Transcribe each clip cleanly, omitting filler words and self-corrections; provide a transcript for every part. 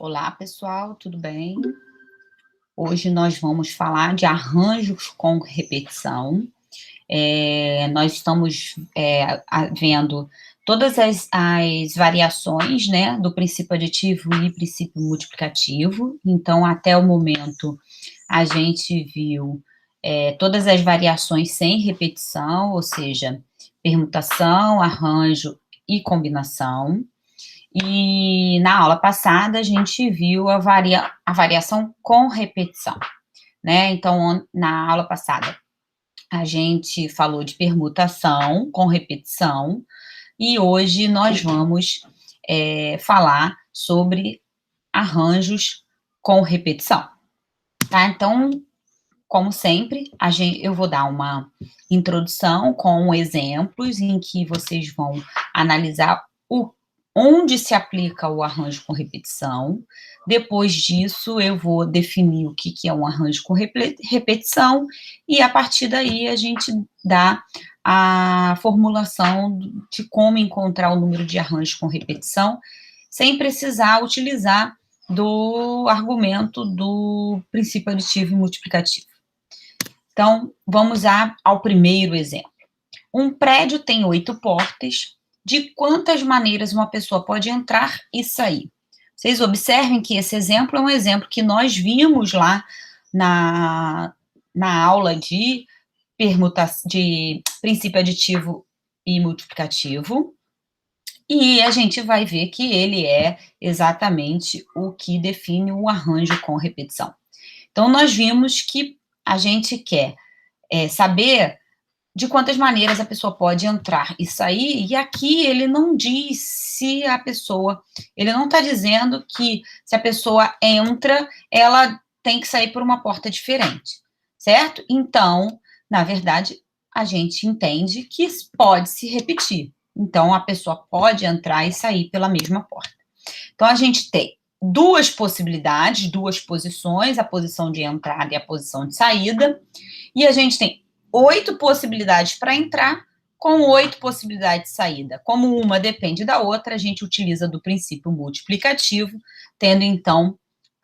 Olá, pessoal, tudo bem? Hoje nós vamos falar de arranjos com repetição. Nós estamos vendo todas as variações, né, do princípio aditivo e princípio multiplicativo. Então, até o momento, a gente viu todas as variações sem repetição, ou seja, permutação, arranjo e combinação. E na aula passada a gente viu a variação com repetição, né? Então, na aula passada a gente falou de permutação com repetição e hoje nós vamos falar sobre arranjos com repetição, tá? Então, como sempre, eu vou dar uma introdução com exemplos em que vocês vão analisar onde se aplica o arranjo com repetição. Depois disso, eu vou definir o que é um arranjo com repetição, e a partir daí a gente dá a formulação de como encontrar o número de arranjos com repetição, sem precisar utilizar do argumento do princípio aditivo e multiplicativo. Então, vamos ao primeiro exemplo. Um prédio tem 8 portas. De quantas maneiras uma pessoa pode entrar e sair? Vocês observem que esse exemplo é um exemplo que nós vimos lá na aula de princípio aditivo e multiplicativo, e a gente vai ver que ele é exatamente o que define o arranjo com repetição. Então, nós vimos que a gente quer saber de quantas maneiras a pessoa pode entrar e sair, e aqui ele não diz se a pessoa, ele não está dizendo que se a pessoa entra, ela tem que sair por uma porta diferente, certo? Então, na verdade, a gente entende que pode se repetir. Então, a pessoa pode entrar e sair pela mesma porta. Então, a gente tem duas possibilidades, duas posições, a posição de entrada e a posição de saída, e a gente tem 8 possibilidades para entrar, com 8 possibilidades de saída. Como uma depende da outra, a gente utiliza do princípio multiplicativo, tendo, então,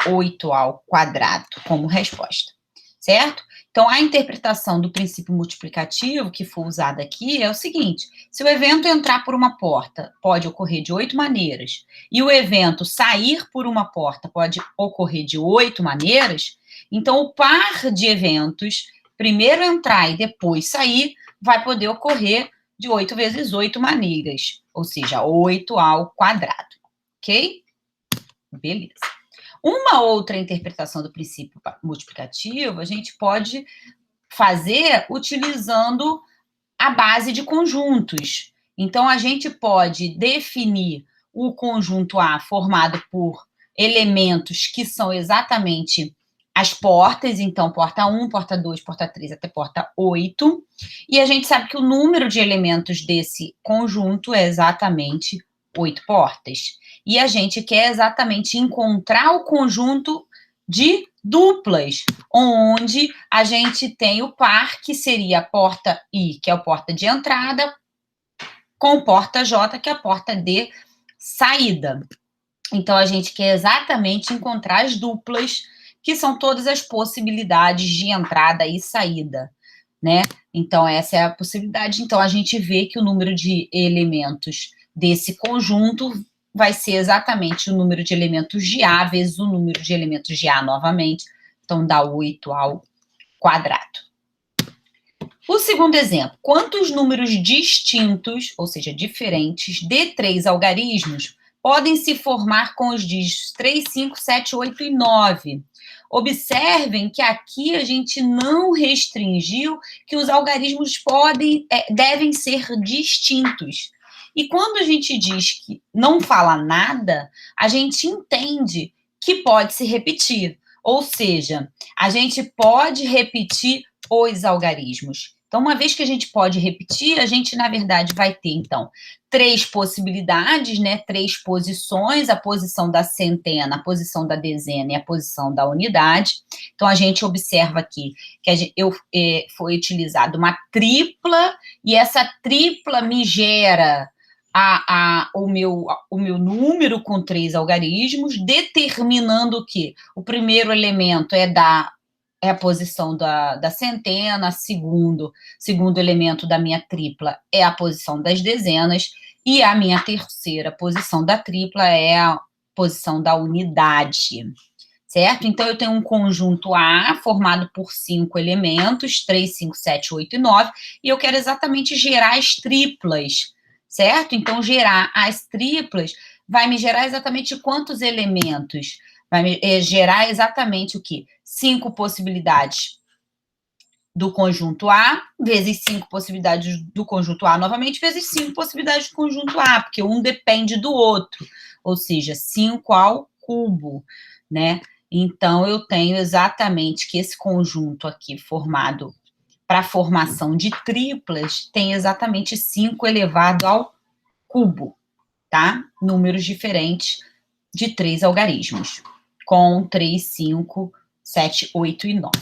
8 ao quadrado como resposta, certo? Então, a interpretação do princípio multiplicativo que foi usada aqui é o seguinte: se o evento entrar por uma porta, pode ocorrer de 8 maneiras, e o evento sair por uma porta pode ocorrer de 8 maneiras, então o par de eventos, primeiro entrar e depois sair, vai poder ocorrer de 8 vezes 8 maneiras, ou seja, 8 ao quadrado, ok? Beleza. Uma outra interpretação do princípio multiplicativo, a gente pode fazer utilizando a base de conjuntos. Então, a gente pode definir o conjunto A formado por elementos que são exatamente as portas, então, porta 1, porta 2, porta 3 até porta 8, e a gente sabe que o número de elementos desse conjunto é exatamente 8 portas. E a gente quer exatamente encontrar o conjunto de duplas, onde a gente tem o par, que seria a porta I, que é a porta de entrada, com porta J, que é a porta de saída. Então, a gente quer exatamente encontrar as duplas, que são todas as possibilidades de entrada e saída, né? Então, essa é a possibilidade. Então, a gente vê que o número de elementos desse conjunto vai ser exatamente o número de elementos de A vezes o número de elementos de A novamente. Então, dá 8 ao quadrado. O segundo exemplo: quantos números distintos, ou seja, diferentes, de 3 algarismos podem se formar com os dígitos 3, 5, 7, 8 e 9? Observem que aqui a gente não restringiu que os algarismos devem ser distintos. E quando a gente diz que não fala nada, a gente entende que pode se repetir. Ou seja, a gente pode repetir os algarismos. Então, uma vez que a gente pode repetir, a gente, na verdade, vai ter, então, 3 possibilidades, né? 3 posições: a posição da centena, a posição da dezena e a posição da unidade. Então, a gente observa aqui que foi utilizada uma tripla, e essa tripla me gera o meu número com 3 algarismos, determinando o quê? O primeiro elemento é a posição da centena, segundo elemento da minha tripla é a posição das dezenas, e a minha terceira posição da tripla é a posição da unidade, certo? Então, eu tenho um conjunto A formado por 5 elementos, 3, 5, 7, 8 e 9, e eu quero exatamente gerar as triplas, certo? Então, gerar as triplas vai me gerar exatamente quantos elementos? Vai me gerar exatamente o quê? 5 possibilidades do conjunto A, vezes 5 possibilidades do conjunto A novamente, vezes 5 possibilidades do conjunto A, porque um depende do outro, ou seja, 5 ao cubo, né? Então, eu tenho exatamente que esse conjunto aqui formado para a formação de triplas tem exatamente 5 elevado ao cubo, tá? Números diferentes de 3 algarismos, com 3, 5, 7, 8 e 9.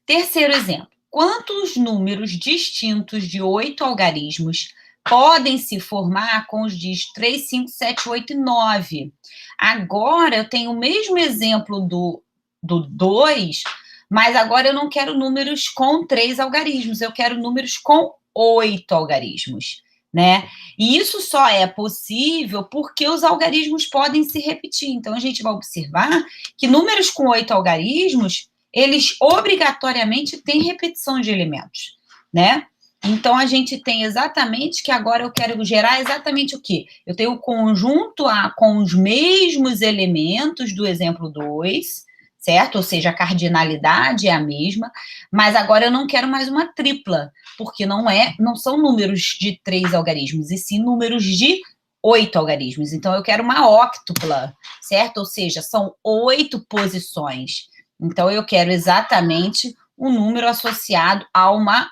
Terceiro exemplo. Quantos números distintos de 8 algarismos podem se formar com os dígitos 3, 5, 7, 8 e 9? Agora, eu tenho o mesmo exemplo do 2, mas agora eu não quero números com 3 algarismos, eu quero números com 8 algarismos, né? E isso só é possível porque os algarismos podem se repetir. Então, a gente vai observar que números com 8 algarismos, eles obrigatoriamente têm repetição de elementos, né? Então, a gente tem exatamente que agora eu quero gerar exatamente o quê? Eu tenho o conjunto A com os mesmos elementos do exemplo 2, certo? Ou seja, a cardinalidade é a mesma, mas agora eu não quero mais uma tripla, porque não são números de 3 algarismos, e sim números de 8 algarismos. Então, eu quero uma óctupla, certo? Ou seja, são 8 posições. Então, eu quero exatamente um número associado a uma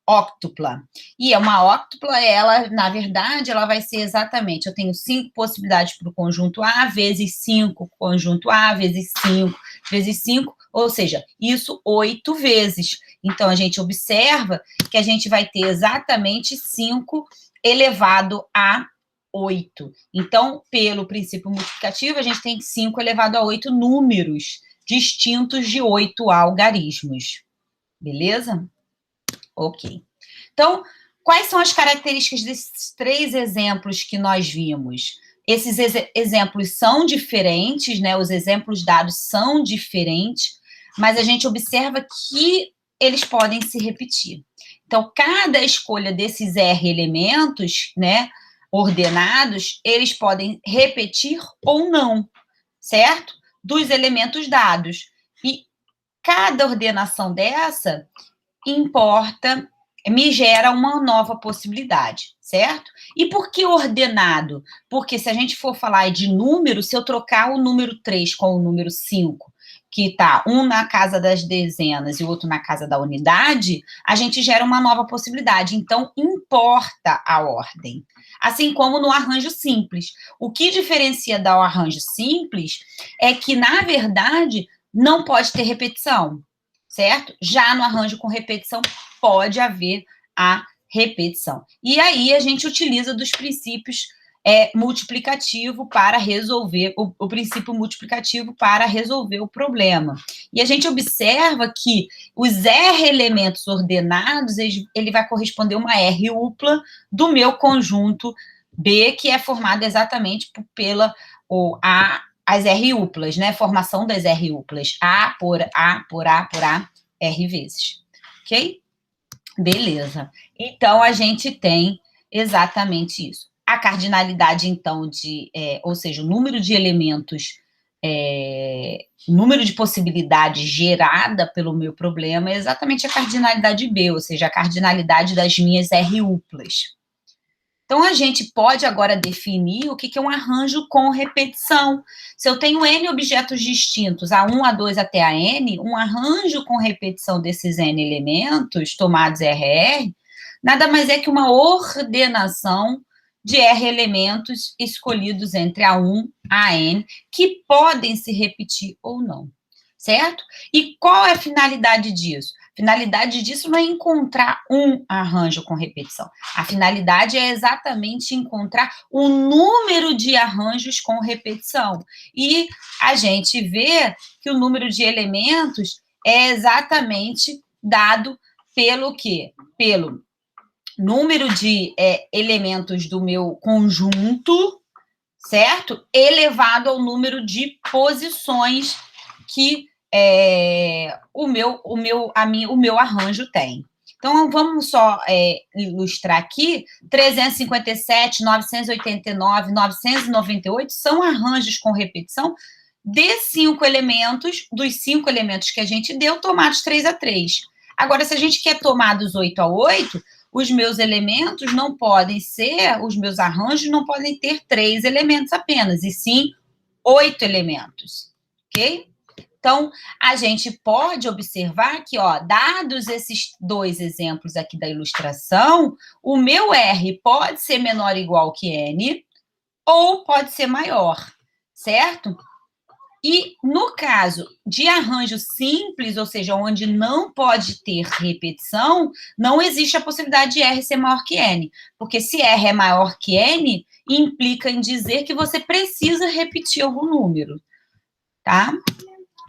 óctupla. E uma óctupla, ela, na verdade, ela vai ser exatamente, eu tenho 5 possibilidades para o conjunto A, vezes 5, conjunto A, vezes 5, vezes 5, ou seja, isso 8 vezes. Então, a gente observa que a gente vai ter exatamente 5 elevado a 8. Então, pelo princípio multiplicativo, a gente tem 5 elevado a 8 números distintos de 8 algarismos. Beleza? Ok. Então, quais são as características desses 3 exemplos que nós vimos? Esses exemplos são diferentes, né? Os exemplos dados são diferentes, mas a gente observa que eles podem se repetir. Então, cada escolha desses R elementos, né, ordenados, eles podem repetir ou não, certo? Dos elementos dados. E cada ordenação dessa me gera uma nova possibilidade, certo? E por que ordenado? Porque se a gente for falar de número, se eu trocar o número 3 com o número 5, que está um na casa das dezenas e o outro na casa da unidade, a gente gera uma nova possibilidade. Então, importa a ordem. Assim como no arranjo simples. O que diferencia do arranjo simples é que, na verdade, não pode ter repetição, certo? Já no arranjo com repetição, pode haver a repetição. E aí a gente utiliza dos princípios multiplicativo para resolver, o princípio multiplicativo para resolver o problema. E a gente observa que os R elementos ordenados, ele vai corresponder a uma R upla do meu conjunto B, que é formado exatamente as R uplas, né? Formação das R uplas. A por A, por A, por A, R vezes. Ok? Beleza. Então, a gente tem exatamente isso. A cardinalidade, então, ou seja, o número de elementos, número de possibilidades gerada pelo meu problema é exatamente a cardinalidade B, ou seja, a cardinalidade das minhas R uplas. Então, a gente pode agora definir o que é um arranjo com repetição. Se eu tenho N objetos distintos, A1, A2 até a N, um arranjo com repetição desses N elementos, tomados RR, nada mais é que uma ordenação de R elementos escolhidos entre A1 a N, que podem se repetir ou não, certo? E qual é a finalidade disso? finalidade disso não é encontrar um arranjo com repetição. A finalidade é exatamente encontrar o número de arranjos com repetição. E a gente vê que o número de elementos é exatamente dado pelo quê? Pelo número de elementos do meu conjunto, certo? Elevado ao número de posições que o meu arranjo tem. Então, vamos só ilustrar aqui, 357, 989, 998 são arranjos com repetição de 5 elementos, dos 5 elementos que a gente deu, tomados 3 a 3. Agora, se a gente quer tomados 8 a 8, os meus elementos não podem ser, os meus arranjos não podem ter 3 elementos apenas, e sim 8 elementos, ok? Então, a gente pode observar que, ó, dados esses 2 exemplos aqui da ilustração, o meu R pode ser menor ou igual que N, ou pode ser maior, certo? E no caso de arranjo simples, ou seja, onde não pode ter repetição, não existe a possibilidade de R ser maior que N, porque se R é maior que N, implica em dizer que você precisa repetir algum número, tá?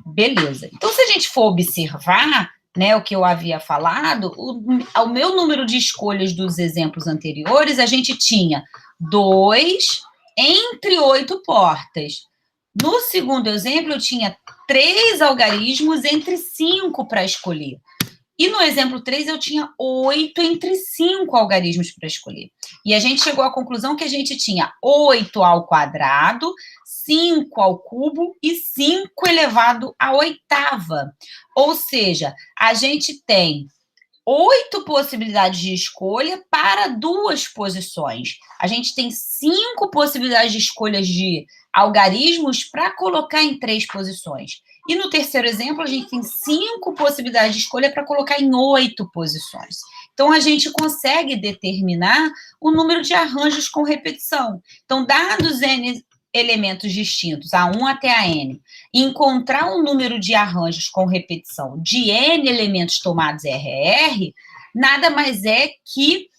Beleza. Então, se a gente for observar, né, o que eu havia falado, o meu número de escolhas dos exemplos anteriores, a gente tinha 2 entre 8 portas. No segundo exemplo, eu tinha 3 algarismos entre 5 para escolher. E no exemplo 3, eu tinha 8 entre 5 algarismos para escolher. E a gente chegou à conclusão que a gente tinha 8 ao quadrado, 5 ao cubo e 5 elevado à oitava. Ou seja, a gente tem 8 possibilidades de escolha para 2 posições. A gente tem 5 possibilidades de escolhas de algarismos para colocar em 3 posições. E no terceiro exemplo, a gente tem 5 possibilidades de escolha para colocar em 8 posições. Então, a gente consegue determinar o número de arranjos com repetição. Então, dados N elementos distintos, A1 até a N, e encontrar um número de arranjos com repetição de N elementos tomados RR, nada mais é que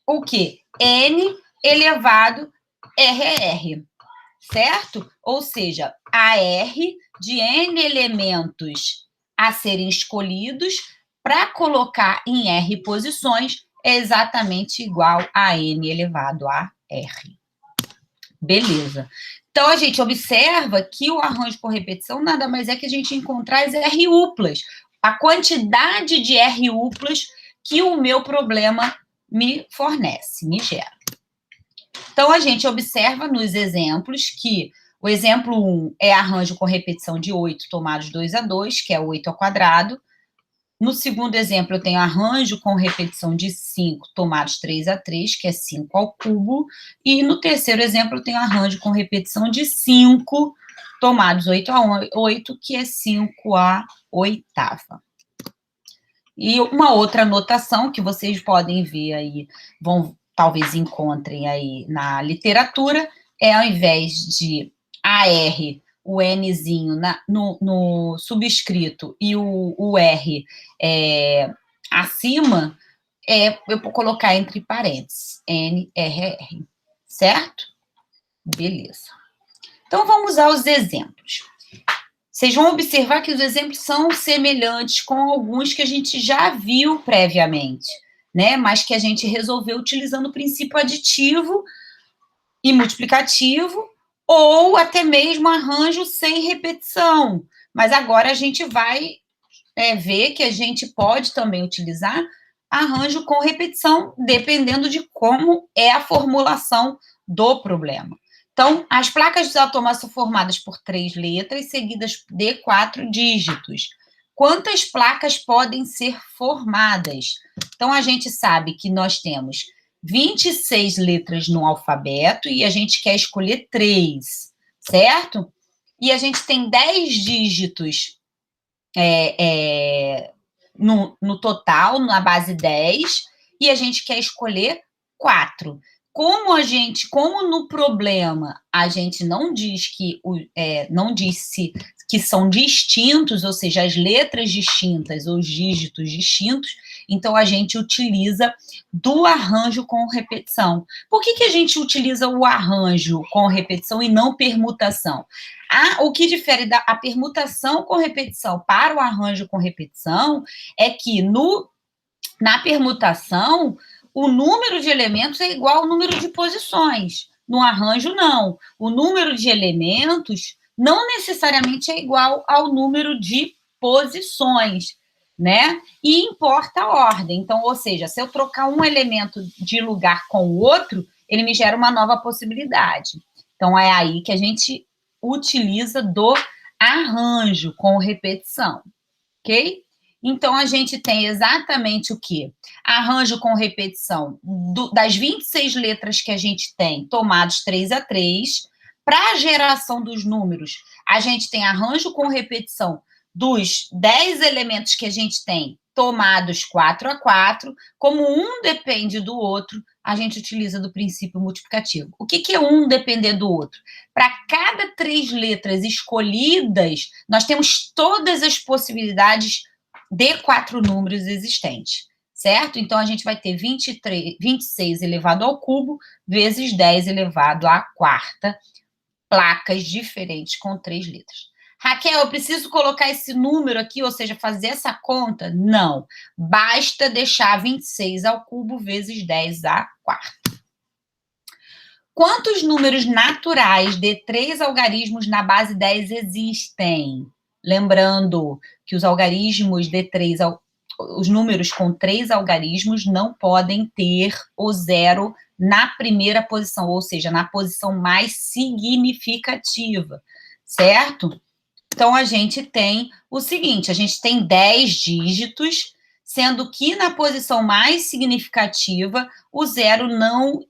o quê? N elevado RR, certo? Ou seja, AR de N elementos a serem escolhidos para colocar em R posições é exatamente igual a N elevado a R. Beleza. Então, a gente observa que o arranjo por repetição nada mais é que a gente encontrar as R-uplas, a quantidade de R-uplas que o meu problema me fornece, me gera. Então, a gente observa nos exemplos que o exemplo 1 é arranjo com repetição de 8 tomados 2 a 2, que é 8 ao quadrado. No segundo exemplo, eu tenho arranjo com repetição de 5 tomados 3 a 3, que é 5 ao cubo. E no terceiro exemplo, eu tenho arranjo com repetição de 5 tomados 8 a 8, que é 5 à oitava. E uma outra notação que vocês podem ver aí, talvez encontrem aí na literatura, é ao invés de AR, o Nzinho no subscrito e o R acima, eu vou colocar entre parênteses, NRR, certo? Beleza. Então, vamos aos exemplos. Vocês vão observar que os exemplos são semelhantes com alguns que a gente já viu previamente, né? Mas que a gente resolveu utilizando o princípio aditivo e multiplicativo, ou até mesmo arranjo sem repetição. Mas agora a gente vai ver que a gente pode também utilizar arranjo com repetição, dependendo de como é a formulação do problema. Então, as placas dos automatos são formadas por 3 letras, seguidas de 4 dígitos. Quantas placas podem ser formadas? Então, a gente sabe que nós temos 26 letras no alfabeto e a gente quer escolher 3, certo? E a gente tem 10 dígitos no total, na base 10, e a gente quer escolher 4. como no problema a gente não diz não disse que são distintos, ou seja, as letras distintas ou os dígitos distintos, então a gente utiliza do arranjo com repetição. Por que a gente utiliza o arranjo com repetição e não permutação? O que difere a permutação com repetição para o arranjo com repetição é que na permutação, o número de elementos é igual ao número de posições. No arranjo, não. O número de elementos não necessariamente é igual ao número de posições, né? E importa a ordem. Então, ou seja, se eu trocar um elemento de lugar com o outro, ele me gera uma nova possibilidade. Então, é aí que a gente utiliza do arranjo com repetição, ok? Então, a gente tem exatamente o quê? Arranjo com repetição das 26 letras que a gente tem, tomados 3 a 3. Para a geração dos números, a gente tem arranjo com repetição dos 10 elementos que a gente tem, tomados 4 a 4. Como um depende do outro, a gente utiliza do princípio multiplicativo. O que é um depender do outro? Para cada 3 letras escolhidas, nós temos todas as possibilidades de 4 números existentes, certo? Então, a gente vai ter 26 elevado ao cubo vezes 10 elevado à quarta, placas diferentes com 3 letras. Raquel, eu preciso colocar esse número aqui, ou seja, fazer essa conta? Não. Basta deixar 26 ao cubo vezes 10 à quarta. Quantos números naturais de 3 algarismos na base 10 existem? Lembrando que os algarismos de 3, os números com 3 algarismos não podem ter o zero na primeira posição, ou seja, na posição mais significativa, certo? Então, a gente tem o seguinte, a gente tem 10 dígitos, sendo que na posição mais significativa, o zero não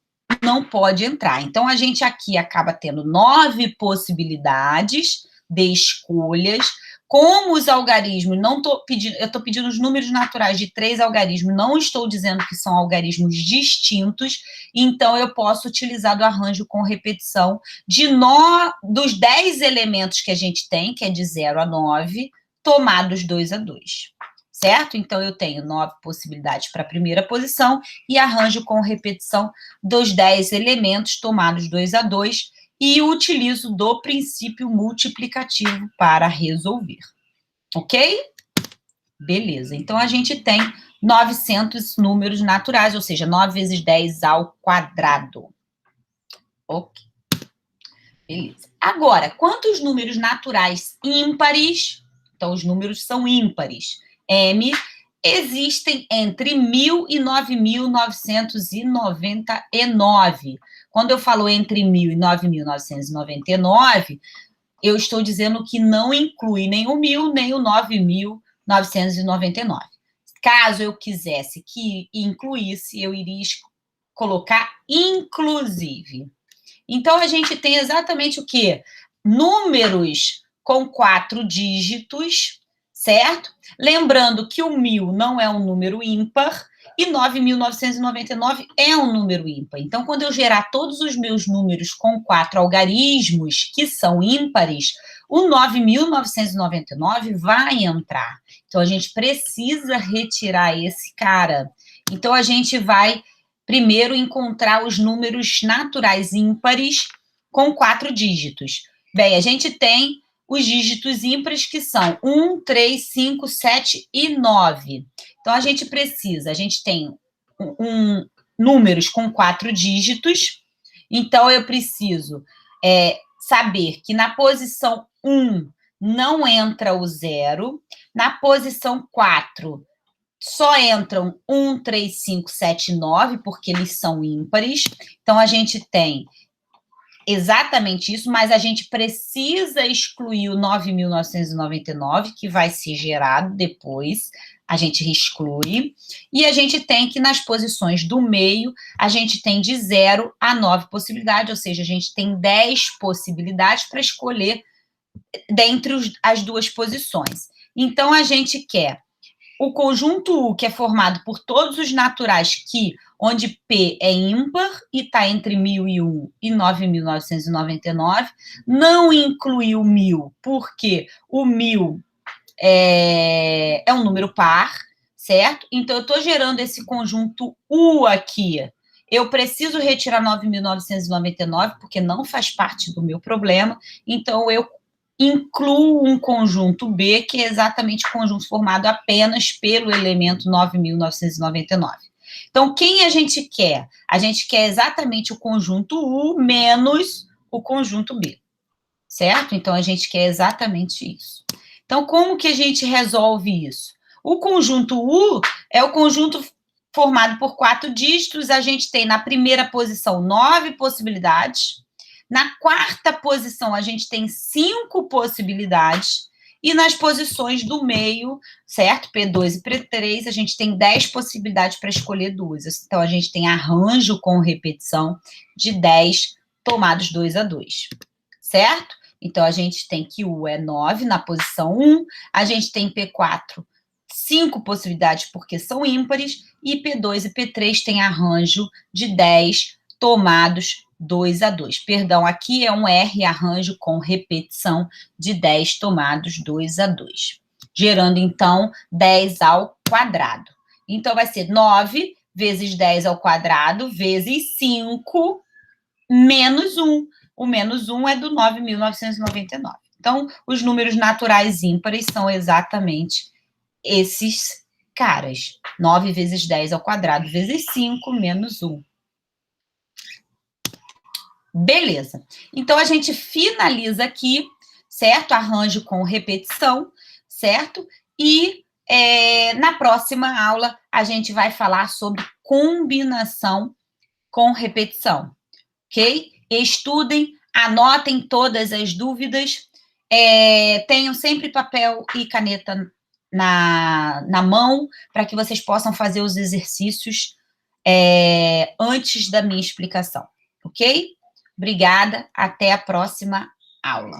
pode entrar. Então, a gente aqui acaba tendo 9 possibilidades de escolhas. Como os algarismos, eu estou pedindo os números naturais de 3 algarismos, não estou dizendo que são algarismos distintos, então eu posso utilizar do arranjo com repetição dos 10 elementos que a gente tem, que é de 0 a 9, tomados 2 a 2. Certo? Então, eu tenho 9 possibilidades para a primeira posição e arranjo com repetição dos 10 elementos tomados 2 a 2 e utilizo do princípio multiplicativo para resolver. Ok? Beleza. Então, a gente tem 900 números naturais, ou seja, 9 vezes 10 ao quadrado. Ok. Beleza. Agora, quantos números naturais ímpares? Então, os números são ímpares. M existem entre 1.000 e 9.999. Quando eu falo entre 1.000 e 9.999, eu estou dizendo que não inclui nem o 1.000, nem o 9.999. Caso eu quisesse que incluísse, eu iria colocar inclusive. Então, a gente tem exatamente o quê? Números com 4 dígitos, certo? Lembrando que o 1.000 não é um número ímpar e 9.999 é um número ímpar. Então, quando eu gerar todos os meus números com 4 algarismos que são ímpares, o 9.999 vai entrar. Então, a gente precisa retirar esse cara. Então, a gente vai primeiro encontrar os números naturais ímpares com 4 dígitos. Bem, a gente tem os dígitos ímpares que são 1, 3, 5, 7 e 9. Então, a gente tem números com 4 dígitos, então eu preciso saber que na posição 1 não entra o 0, na posição 4 só entram 1, 3, 5, 7 e 9, porque eles são ímpares. Então, a gente tem exatamente isso, mas a gente precisa excluir o 9.999, que vai ser gerado depois, a gente exclui. E a gente tem que nas posições do meio, a gente tem de 0 a 9 possibilidades, ou seja, a gente tem 10 possibilidades para escolher dentre as duas posições. Então, a gente quer o conjunto U, que é formado por todos os naturais onde P é ímpar e está entre 1001 e 9.999, não inclui o 1000, porque o 1000 é um número par, certo? Então, eu estou gerando esse conjunto U aqui. Eu preciso retirar 9.999, porque não faz parte do meu problema. Então, eu incluo um conjunto B, que é exatamente o conjunto formado apenas pelo elemento 9.999. Então, quem a gente quer? A gente quer exatamente o conjunto U menos o conjunto B, certo? Então, a gente quer exatamente isso. Então, como que a gente resolve isso? O conjunto U é o conjunto formado por 4 dígitos. A gente tem na primeira posição 9 possibilidades. Na quarta posição, a gente tem 5 possibilidades. E nas posições do meio, certo? P2 e P3, a gente tem 10 possibilidades para escolher 2. Então, a gente tem arranjo com repetição de 10 tomados 2 a 2, certo? Então, a gente tem que U é 9 na posição 1, a gente tem P4, 5 possibilidades porque são ímpares, e P2 e P3 tem arranjo de 10 tomados 2 a 2. Perdão, aqui é um R, arranjo com repetição de 10 tomados 2 a 2. Gerando, então, 10 ao quadrado. Então, vai ser 9 vezes 10 ao quadrado, vezes 5, menos 1. O menos 1 é do 9.999. Então, os números naturais ímpares são exatamente esses caras. 9 vezes 10 ao quadrado, vezes 5, menos 1. Beleza. Então, a gente finaliza aqui, certo? Arranjo com repetição, certo? E na próxima aula, a gente vai falar sobre combinação com repetição, ok? Estudem, anotem todas as dúvidas, tenham sempre papel e caneta na mão, para que vocês possam fazer os exercícios antes da minha explicação, ok? Obrigada, até a próxima aula.